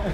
You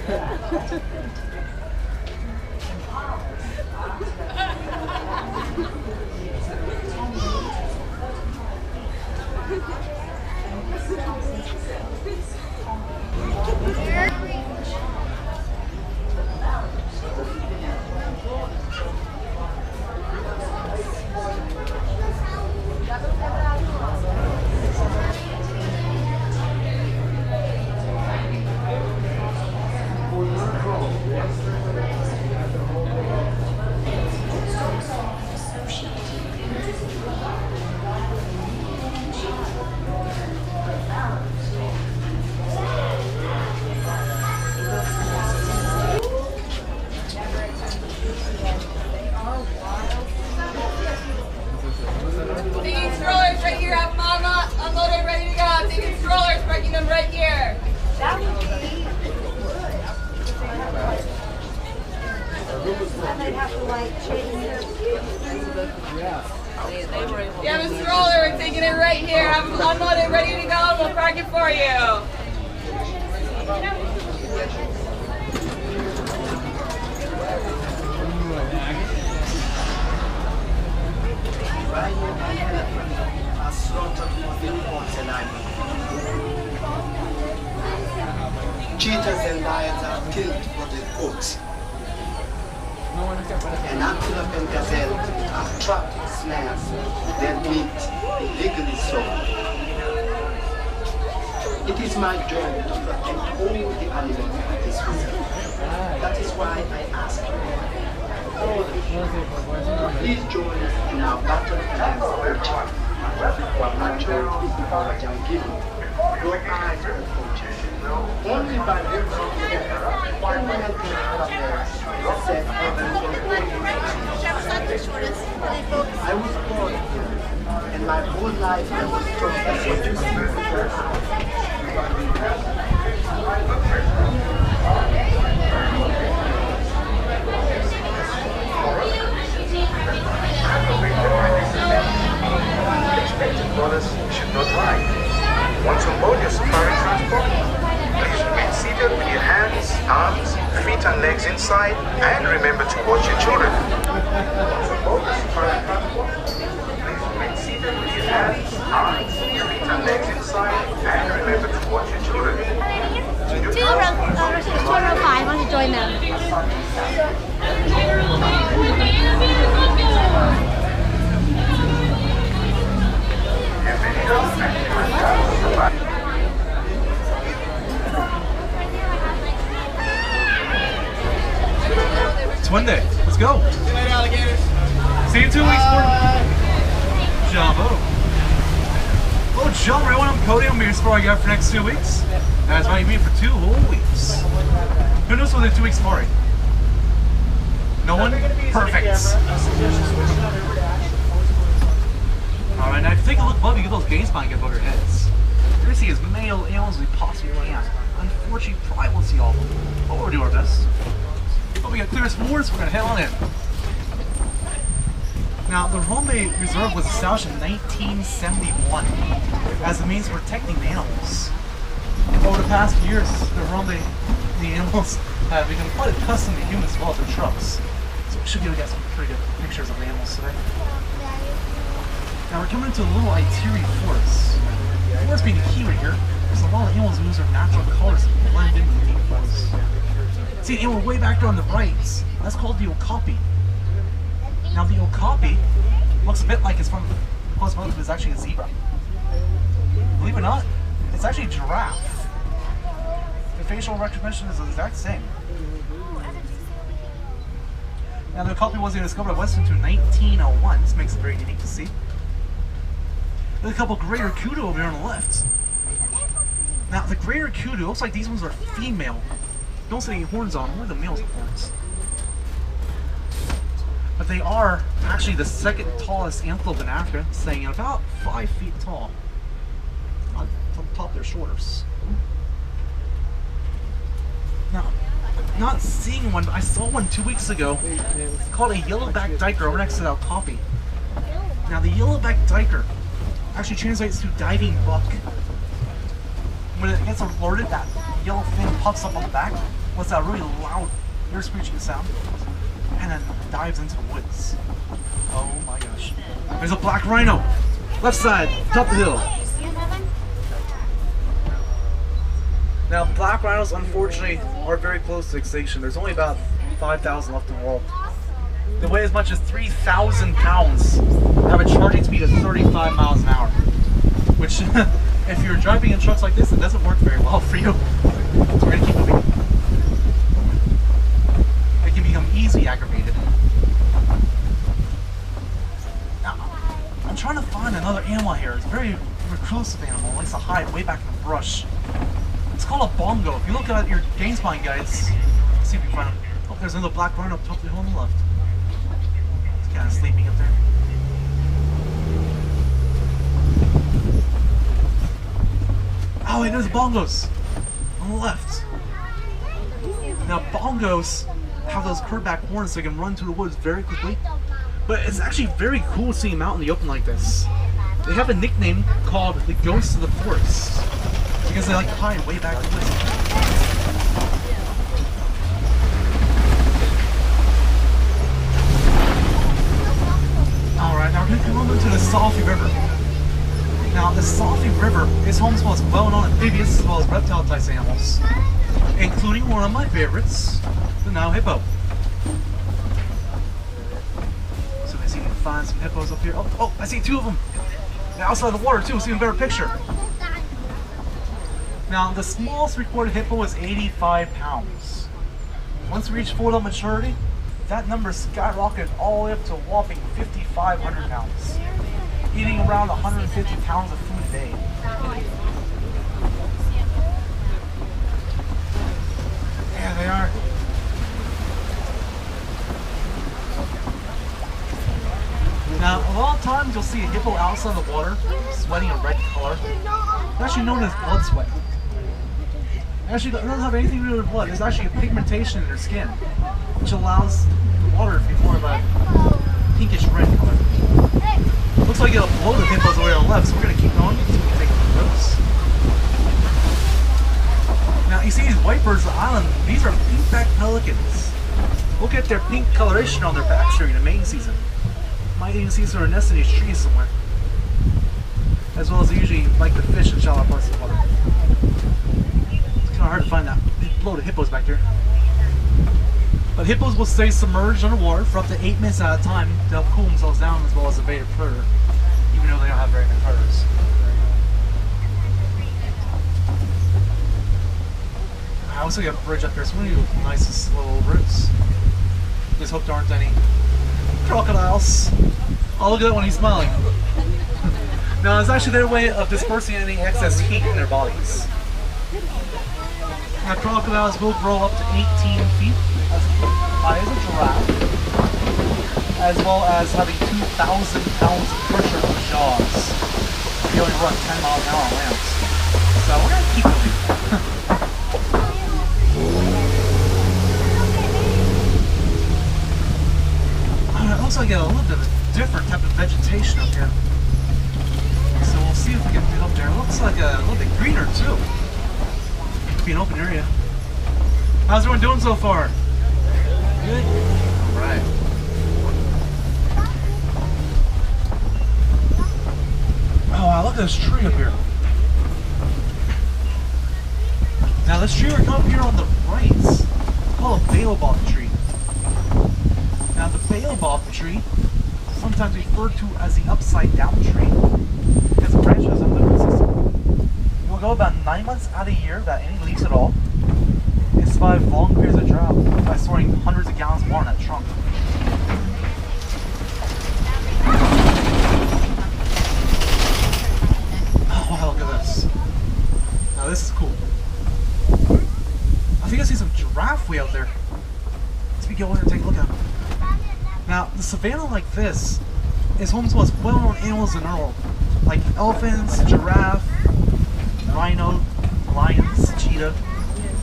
have a stroller, we're taking it right here. Have them unloaded, ready to go, we'll park it for you. Cheetahs and lions are killed for the coat. And antelope and gazelle are trapped in snares, their meat illegally sold. It is my job to protect all the animals of this reserve. That is why I ask you, all of you, please join us in our battle against poaching. Your eyes are poachers. Only by living together can we help each other set others on I was born here, and my whole life I was taught that what you see with your eyes. Expected brothers should not lie. Once on board your safari transport, please remain seated with your hands, arms, feet and legs inside, and remember to watch your children. Once on board your safari transport, please remain seated with your hands, arms, feet and legs inside, and remember to watch your children. 205 want to join them. It's Monday. Let's go. Good night, alligators. See you in 2 weeks, Jumbo. Oh, John, everyone, I'm Cody. I'm going to be your safari guide for the next 2 weeks. That's why you meet for 2 whole weeks. Who knows what the 2 weeks safari? No one? Perfect. Alright, now if you take a look above, you get those game spine get above your heads. You're going to see as many animals as we possibly can. Unfortunately, you probably won't see all of them, but we'll do our best. But we got clearest floors, so we're going to head on in. Now, the Harambe Reserve was established in 1971 as a means of protecting the animals. Over the past years, the animals have become quite accustomed to humans as well as their trucks. So we should be able to get some pretty good pictures of the animals today. Now we're coming into a little Itiri forest. The forest being the key right here, there's a lot of animals who use their natural colors to blend into the deep forest. See an animal way back there on the right, that's called the okapi. Now the okapi looks a bit like it's from close up, it's actually a zebra. Believe it or not, it's actually a giraffe. The facial recognition is the exact same. Now the okapi wasn't discovered by Western until 1901. This makes it very unique to see. There's a couple greater kudu over here on the left. Now the greater kudu looks like these ones are female. Don't see any horns on them, only the males have horns. But they are actually the second tallest antelope in Africa, staying at about 5 feet tall. On top of their shoulders. Now, not seeing one, but I saw one 2 weeks ago. It's called a yellowback diker over next to that okapi. Now the yellowback diker actually translates to diving buck. When it gets alerted, that yellow fin puffs up on the back. lets out a really loud, ear-screeching sound, and then dives into the woods. Oh my gosh. There's a black rhino! Left side, top of the hill. Now, black rhinos, unfortunately, are very close to extinction. There's only about 5,000 left in the world. They weigh as much as 3,000 pounds, have a charging speed of 35 miles an hour. Which, if you're driving in trucks like this, it doesn't work very well for you. So we're gonna keep moving. It can become easily aggravated. Now, I'm trying to find another animal here. It's a very reclusive animal. It likes to hide way back in the brush. It's called a bongo. If you look at your game spine guides, let's see if we can find him. Oh, there's another black rhino up top of the hill on the left. It's kind of sleeping up there. Oh wait, there's bongos on the left. Now bongos have those curved back horns so they can run through the woods very quickly. But it's actually very cool seeing them out in the open like this. They have a nickname called the ghosts of the forest because they like to hide way back in the woods. Alright, now we're going to come over to the Salfi River. Now, the Salfi River is home to most well-known amphibious as well as reptile-type animals, including one of my favorites, the Nile hippo. So let's see if we can find some hippos up here. Oh, I see two of them! They're outside the water too, so even better picture. Now, the smallest recorded hippo is 85 pounds. Once we reach full adult maturity, that number skyrocketed all the way up to a whopping 5,500 pounds. Eating around 150 pounds of food a day. There they are. Now, a lot of times you'll see a hippo outside the water, sweating a red color. It's actually known as blood sweat. It actually doesn't have anything to do with blood. It's actually a pigmentation in their skin, which allows the water to be more of a pinkish red color. Looks like it'll blow the hippos away on the left, so we're going to keep going so we can take a look at those. Now, you see these white birds on the island, these are pink-backed pelicans. Look at their pink coloration on their backs during the mating season. Might even see some nest in these trees somewhere. As well as they usually like to fish in shallow parts of the water. It's kind of hard to find that load of hippos back there. But hippos will stay submerged underwater for up to 8 minutes at a time to help cool themselves down as well as evade a predator, even though they don't have very many predators. I also got a bridge up there, so one of the nicest little routes. Just hope there aren't any crocodiles. Oh, look at that one, he's smiling. No, it's actually their way of dispersing any excess heat in their bodies. Now, crocodiles will grow up to 18 feet as high as a giraffe, as well as having 2,000 pounds of pressure on the jaws. They only run 10 miles an hour on land. So we're going to keep moving. It looks like a little bit of a different type of vegetation up here. So we'll see if we can get up there. It looks like a little bit greener too. Could be an open area. How's everyone doing so far? Good? Alright. Oh wow, look at this tree up here. Now this tree we're coming up here on the right is called a baobab tree. Now the baobab tree, sometimes referred to as the upside down tree, because the branches of the root system will go about 9 months out of the year without any leaves at all, and survive long periods of drought by storing hundreds of gallons of water in that trunk. Oh wow, look at this. Now this is cool. I think I see some giraffe way out there. Let's go over and take a look at them. Now, the savannah like this is home to most well-known animals in the world, like elephants, giraffe, rhino, lions, cheetah,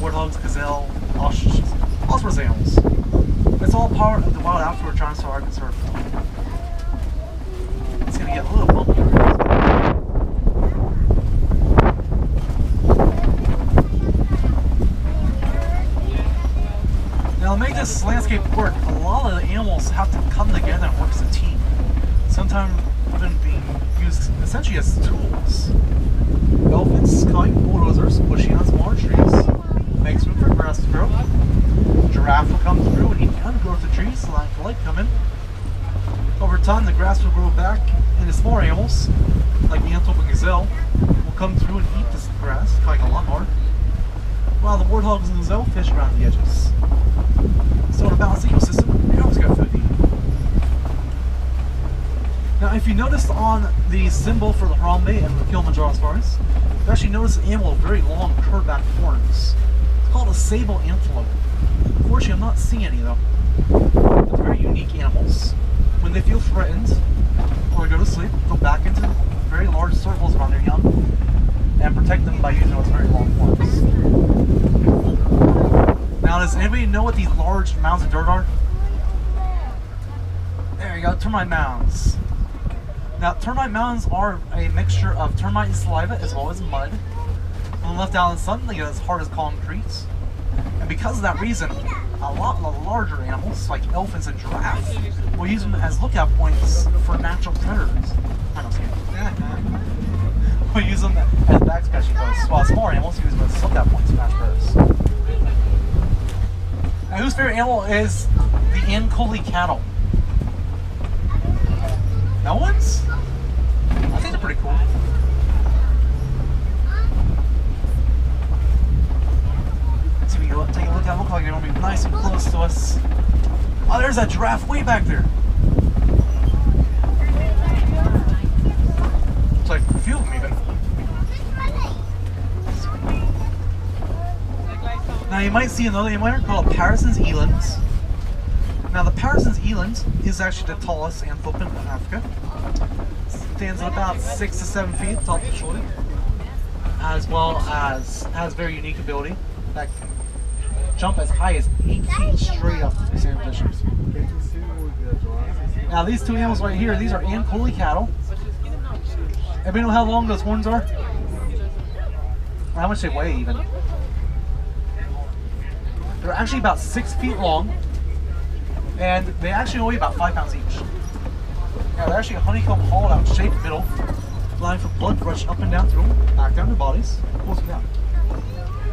warthogs, gazelle, ostriches, all sorts of animals. It's all part of the wild outfit we're trying so hard to conserve. It's gonna get a little bumpy. Now to make this landscape work, a lot of the animals have to come together and work as a team. Sometimes even being used essentially as tools. Elephants, like bulldozers, pushing on smaller trees, makes room for grass to grow. Giraffe will come through and eat the undergrowth of trees to let light come in. Over time, the grass will grow back, and the smaller animals, like the antelope and gazelle, will come through and eat this grass, like a lawnmower, while the warthogs and gazelle fish around the edges. So in a balanced ecosystem, they always got food to eat. Now, if you notice on the symbol for the Harambe and the Kilimanjaro safaris, you actually notice an animal with very long, curved back horns. It's called a sable antelope. Unfortunately, I'm not seeing any though. But they're very unique animals. When they feel threatened or go to sleep, go back into very large circles around their young and protect them by using those very long horns. Now, does anybody know what these large mounds of dirt are? There you go, termite mounds. Now, termite mounds are a mixture of termite and saliva as well as mud. When left out in the sun, they get as hard as concrete. And because of that reason, a lot of the larger animals, like elephants and giraffes, will use them as lookout points for natural predators. I don't see it. We'll use them as backcatching posts, while smaller animals use them as lookout points for natural predators. Now, whose favorite animal is the Ankole cattle? No one's? I think they're pretty cool. Let's see if we go take a look at them. Look like they're gonna be nice and close to us. Oh, there's that giraffe way back there. Looks like a few of them even. Now you might see another animal called Parison's elands. Now the Parison's eland is actually the tallest antelope in Africa. Stands at about 6 to 7 feet top and shoulders, as well as has very unique ability that can jump as high as 8 feet straight up to the same position. Now these two animals right here, these are Ankole cattle. Anybody know how long those horns are? Or how much they weigh even? They're actually about 6 feet long, and they actually weigh about 5 pounds each. Now they're actually a honeycomb hollowed out shaped middle, allowing for blood to rush up and down through them, back down their bodies, pulls them down.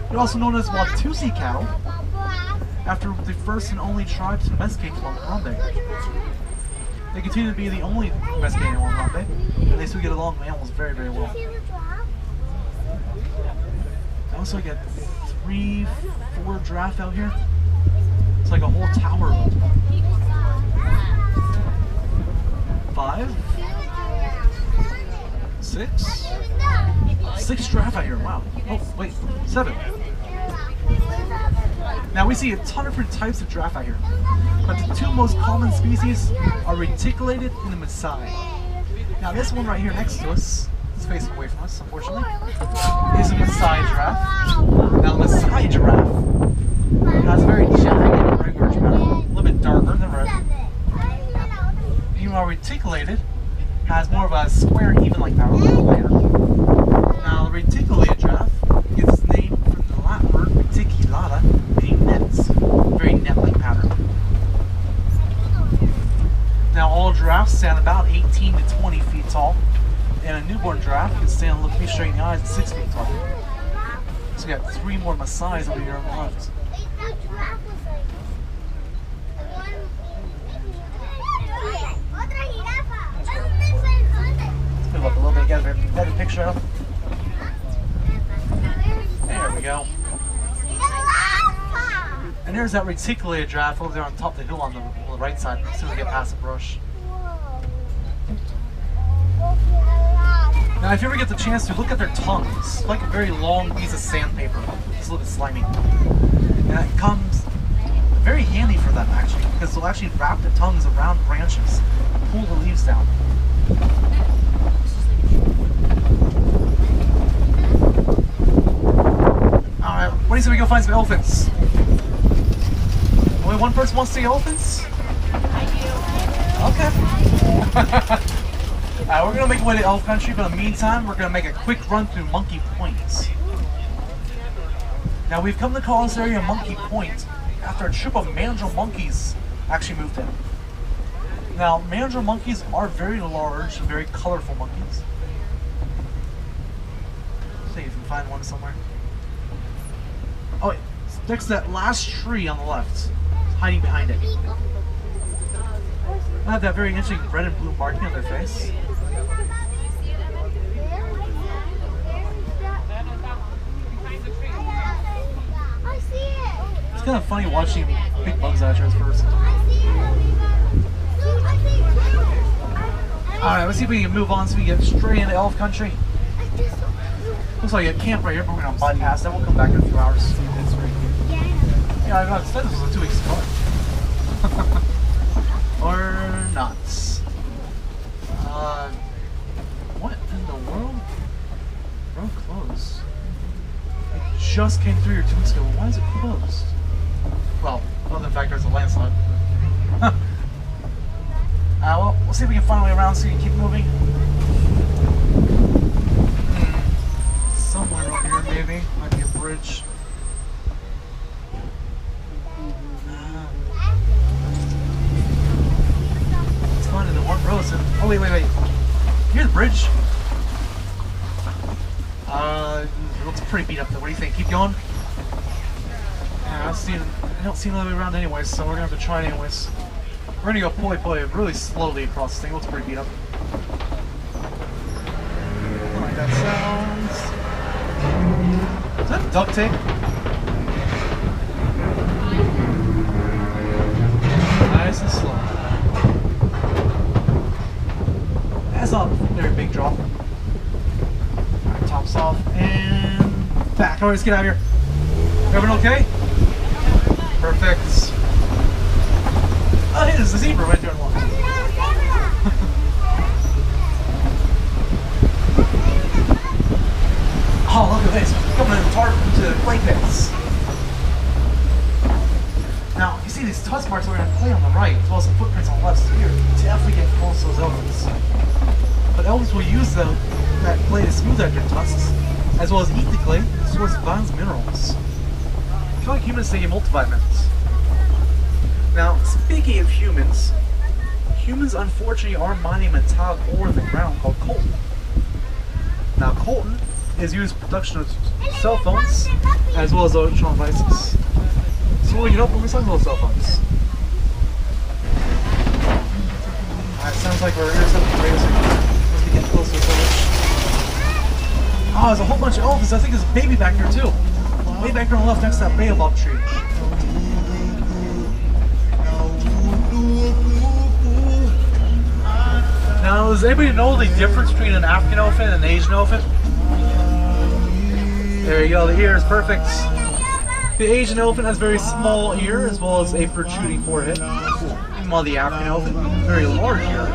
They're also known as Watusi cattle, after the first and only tribe to domesticate along Harambe. They continue to be the only domesticated animal in Harambe, and they still get along with animals very, very well. I also get 3, 4 giraffe out here. It's like a whole tower of them. 5, 6, 6 giraffe out here. Wow. Oh, wait, 7. Now we see a ton of different types of giraffe out here, but the 2 most common species are reticulated and the Maasai. Now this one right here next to us, is facing away from us, unfortunately, is a Maasai giraffe. Now the Maasai giraffe has a very jagged red gorge pattern, a little bit darker than red. Meanwhile, reticulated has more of a square, even-like pattern, a little lighter. Now the reticulated giraffe gets its name from the Latin word reticulata, meaning nets, very net-like pattern. Now all giraffes stand about 18 to 20 feet tall, and a newborn giraffe can stand and look me straight in the eyes at 6 feet tall. So we got 3 more Maasais over here on the left. Let's move up a little bit, get a better picture of them. There we go. And there's that reticulated giraffe over there on top of the hill on the right side, as soon as we get past the brush. Now, if you ever get the chance to look at their tongues, it's like a very long piece of sandpaper. It's a little bit slimy. And it comes very handy for them, actually, because they'll actually wrap their tongues around branches and pull the leaves down. Alright, what do you say we go find some elephants? Only one person wants to see elephants? I do. Okay. We're going to make our way to Elf Country, but in the meantime, we're going to make a quick run through Monkey Point. Now, we've come to call this area Monkey Point after a troop of mandrill monkeys actually moved in. Now, mandrill monkeys are very large and very colorful monkeys. See if we can find one somewhere. Oh, wait. It's next to that last tree on the left. It's hiding behind it. They have that very interesting red and blue marking on their face. It's kind of funny watching big bugs out here first. Alright, let's see if we can move on so we get straight into elf country. Looks like a camp right here, but we're gonna bypass that. We'll come back in a few hours. Yeah, I got said this was a 2 week spot. Or not. What in the world? Road closed. It just came through here 2 weeks ago. Why is it closed? Well, other than the fact there's a landslide. Well, we'll see if we can find a way around so you can keep moving. Somewhere over here, maybe. Might be a bridge. It's going into one road. So, oh, wait. Here's the bridge. It looks pretty beat up though. What do you think? Keep going? Yeah, I don't see another way around anyways, so we're gonna have to try it anyways. We're gonna go pulley really slowly across this thing. It looks pretty beat up. Alright, that sounds... Is that duct tape? Nice and slow. That's not a very big drop. Alright, tops off and back. Alright, let's get out of here. Everyone okay? Perfect. Oh, hey, there's a zebra right there in one. Oh, look at this. Coming in tarp to play pits. Now, you see these tusk marks we're going to play on the right, as well as the footprints on the left. So here, definitely get close to those elephants. But elves will use that clay to smooth out their tusks, as well as eat the clay to source vitamins and minerals. Kind of like humans taking multivitamins. Now, speaking of humans unfortunately are mining metallic ore in the ground called coltan. Now, coltan is used for production of cell phones as well as electronic devices. So we'll get up when we talk about cell phones. Alright, sounds like we're intercepting radio signal. Let's get closer to the village. Oh, there's a whole bunch of elephants. I think there's a baby back there too. Way back there on the left next to that baobab tree. Now, does anybody know the difference between an African elephant and an Asian elephant? There you go, the ear is perfect. The Asian elephant has a very small ear as well as a protruding forehead. Meanwhile, the African elephant has a very large ear.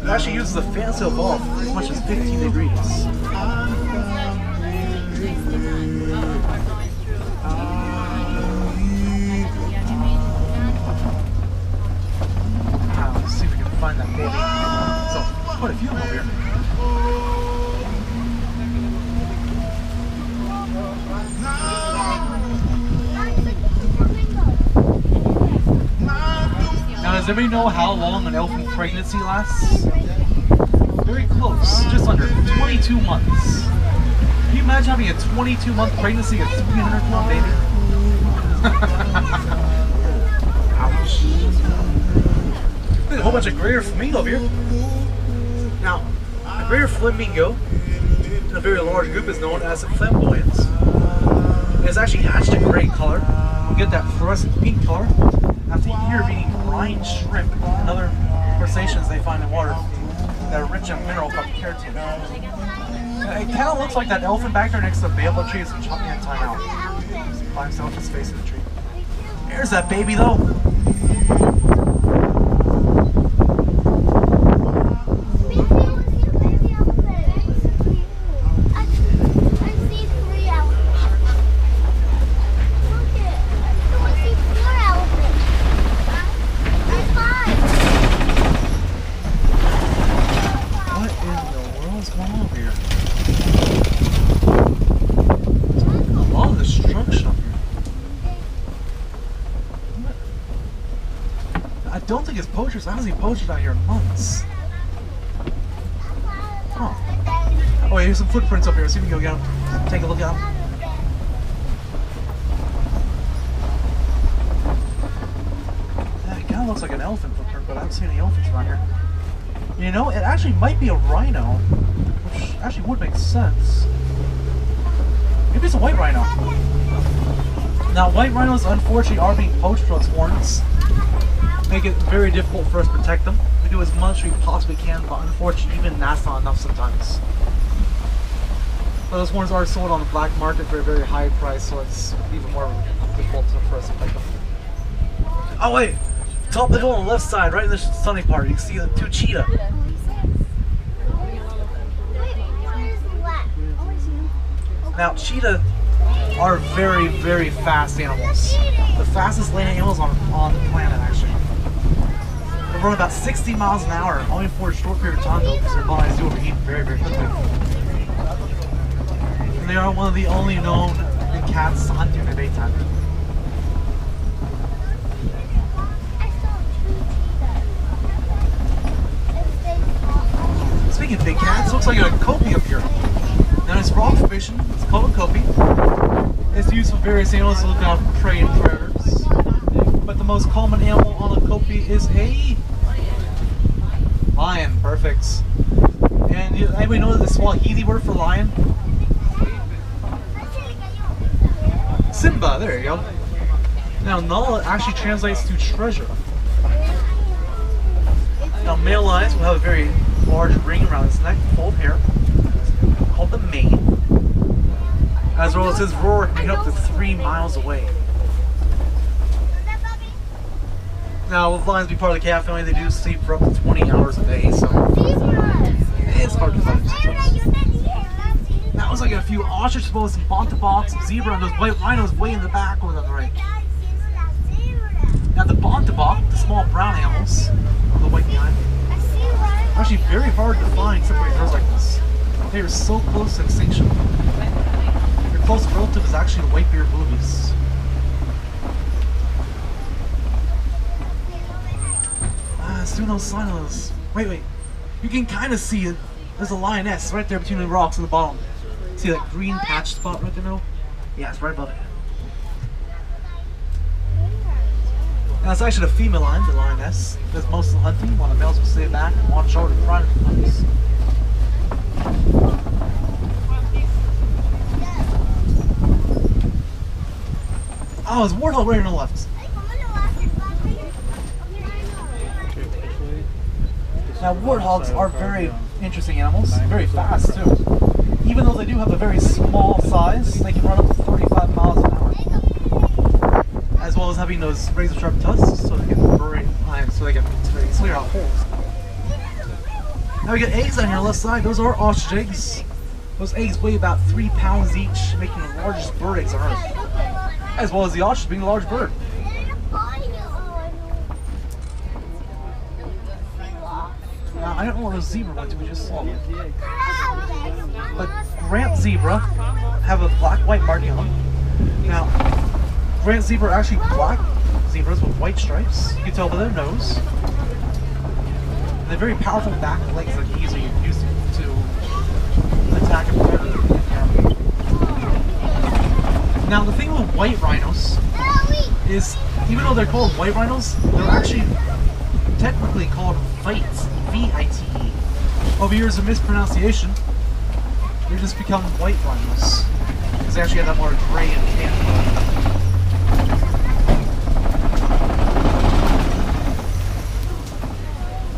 It actually uses a fan to evolve as much as 15 degrees. Let's see if we can find that baby. So, quite a few of them over here. Now, does everybody know how long an elephant pregnancy lasts? Very close, just under 22 months. Can you imagine having a 22-month pregnancy of a 300-pound baby? Ouch. There's a whole bunch of greater flamingo over here. Now, a greater flamingo in a very large group is known as a flamboyant. It is actually hatched in gray color. You get that fluorescent pink color after a year of eating brine shrimp and other crustaceans they find in water that are rich in a mineral called keratin. It kind of looks like that elephant back there next to the baobab tree is chopping in time out. By himself, his face in the tree. There's that baby though. I don't think it's poachers. I haven't seen poachers out here in months. Huh. Oh, wait, here's some footprints up here. See if we can go get them. Take a look at them. Yeah, it kind of looks like an elephant footprint, but I haven't seen any elephants around here. You know, it actually might be a rhino, which actually would make sense. Maybe it's a white rhino. Now, white rhinos, unfortunately, are being poached for those horns. Make it very difficult for us to protect them. We do as much as we possibly can, but unfortunately, even that's not enough sometimes. But those horns are sold on the black market for a very high price, so it's even more difficult for us to protect them. Oh wait! Top of the hill on the left side, right in the sunny part, you can see the 2 cheetah. Now, cheetah are very, very fast animals. The fastest land animals on the planet, actually. They run about 60 miles an hour, only for a short period of time though, because their bodies do overheat very, very quickly. And they are one of the only known cats to hunt during the daytime. Speaking of big cats, looks like a kopi up here. Now it's rock formation, it's called a kopi. It's used for various animals to look out for prey and predators. But the most common animal on a kopi is a lion. Perfect. And anybody know the Swahili word for lion? Simba, there you go. Now Nala actually translates to treasure. Now male lions will have a very large ring around its neck, full of hair, called the mane. As well as his roar can be up to 3 miles away. Now, with lions be part of the cat family, they do sleep for up to 20 hours a day, so it's hard to find sometimes. Now, it looks like a few ostriches, some bontaboks, some zebra, and those white rhinos way in the back over on the right. Now, the bontebok, the small brown animals, on the white behind, are actually very hard to find except for birds like this. They are so close to extinction. Their close relative is actually the white-bearded boobies. Still no sign of those. Wait. You can kind of see it. There's a lioness right there between the rocks on the bottom. See that green patch spot right there now? Yeah, it's right above it. Now it's actually the female lion, the lioness. Does most of the hunting, while the males will stay back and watch over the front of the hunts. Oh, there's a warthog right on the left. Now, warthogs are very interesting animals, very fast too. Even though they do have a very small size, they can run up to 35 miles an hour. As well as having those razor sharp tusks, so they can bury lions, so they can clear out holes. Now we got eggs on your left side. Those are ostrich eggs. Those eggs weigh about 3 pounds each, making the largest bird eggs on Earth. As well as the ostrich being a large bird. Now, I don't know what those zebra ones we just saw. But Grant zebra have a black-white marking on them. Now, Grant zebra are actually black zebras with white stripes. You can tell by their nose. And they're very powerful back legs that can easily use to attack a predator. Now, the thing with white rhinos is, even though they're called white rhinos, they're actually technically called vites. V-I-T-E. Over years of mispronunciation, they just become white rhinos. Because they actually have that more gray and tan.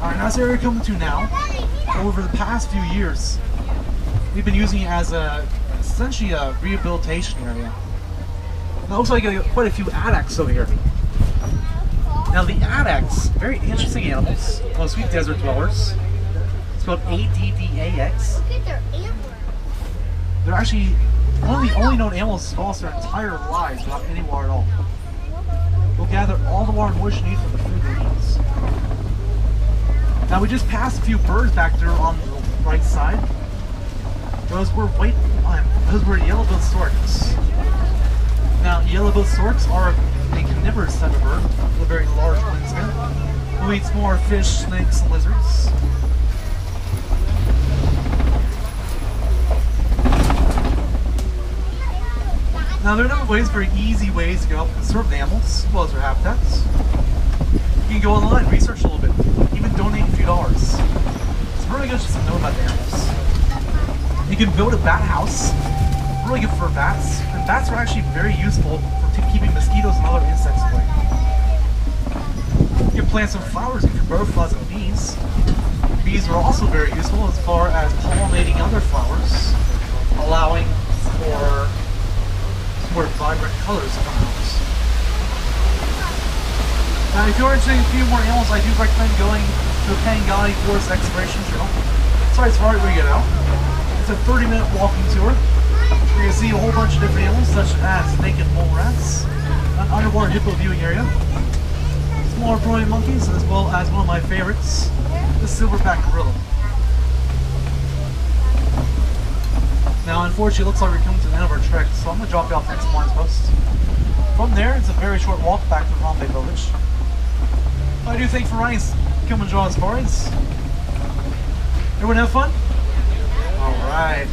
Alright, now this area we're coming to now, over the past few years, we've been using it as essentially a rehabilitation area. Now it looks like quite a few addax over here. Now the addax, very interesting animals, sweet desert dwellers. It's called ADDAX. They're actually one of the only known animals to last their entire lives without any water at all. They'll gather all the water and moisture needed for the food they eat. Now we just passed a few birds back there on the right side. Those were yellow-billed storks. Now yellow-billed storks are a carnivorous type of bird with a very large wingspan, who eats more fish, snakes, and lizards. Now there are a number of ways, very easy ways to go help conserve the animals as well as their habitats. You can go online, research a little bit, even donate a few dollars. It's really good just to know about the animals. You can build a bat house, really good for bats, and bats are actually very useful for keeping mosquitoes and other insects away. You can plant some flowers for butterflies and bees. Bees are also very useful as far as pollinating other flowers, allowing for more vibrant colors to come out. Now, if you're interested in a few more animals, I do recommend going to the Pangani Forest Exploration Trail. Sorry, it's right where you get out. It's a 30-minute walking tour. You're going to see a whole bunch of different animals, such as naked mole rats, an underwater hippo viewing area, smaller prairie monkeys, as well as one of my favorites, the silverback gorilla. Now, unfortunately, it looks like we're coming to the end of our trek, so I'm going to drop you off next Blind Post. From there, it's a very short walk back to Rambe Village. I do thank you for riding Kilimanjaro Safaris. Everyone have fun? Alright.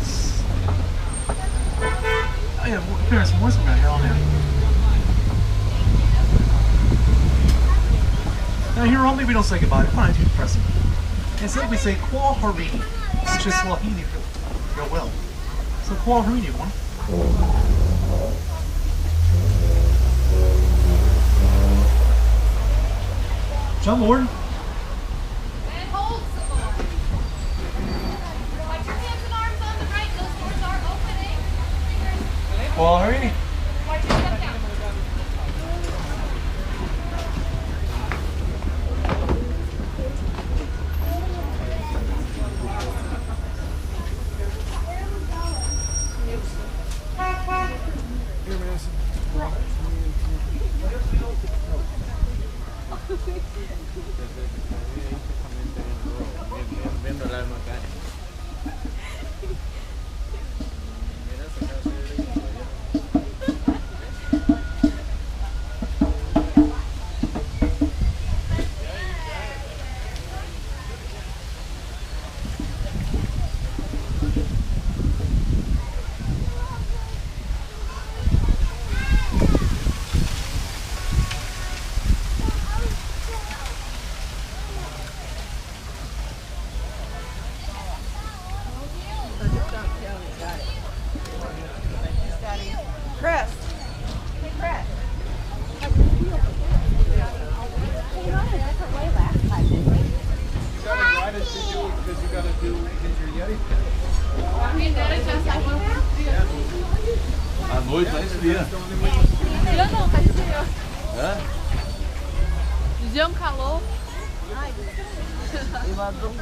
Oh yeah, there's some more from that hell now. Now here on, maybe we don't say goodbye. It's not too depressing. Instead we say Kwa Harini, which is Swahili for go well. So Kwa Harini, everyone. Jump Lord. And hold some more. Watch your hands and arms on the right. Those doors are opening. Kwa Harini. Watch your step down. Chris. Hey, Chris. À noite lá esfria. Eu não, tá esfriando. É? Dizia um calor. Eu adoro.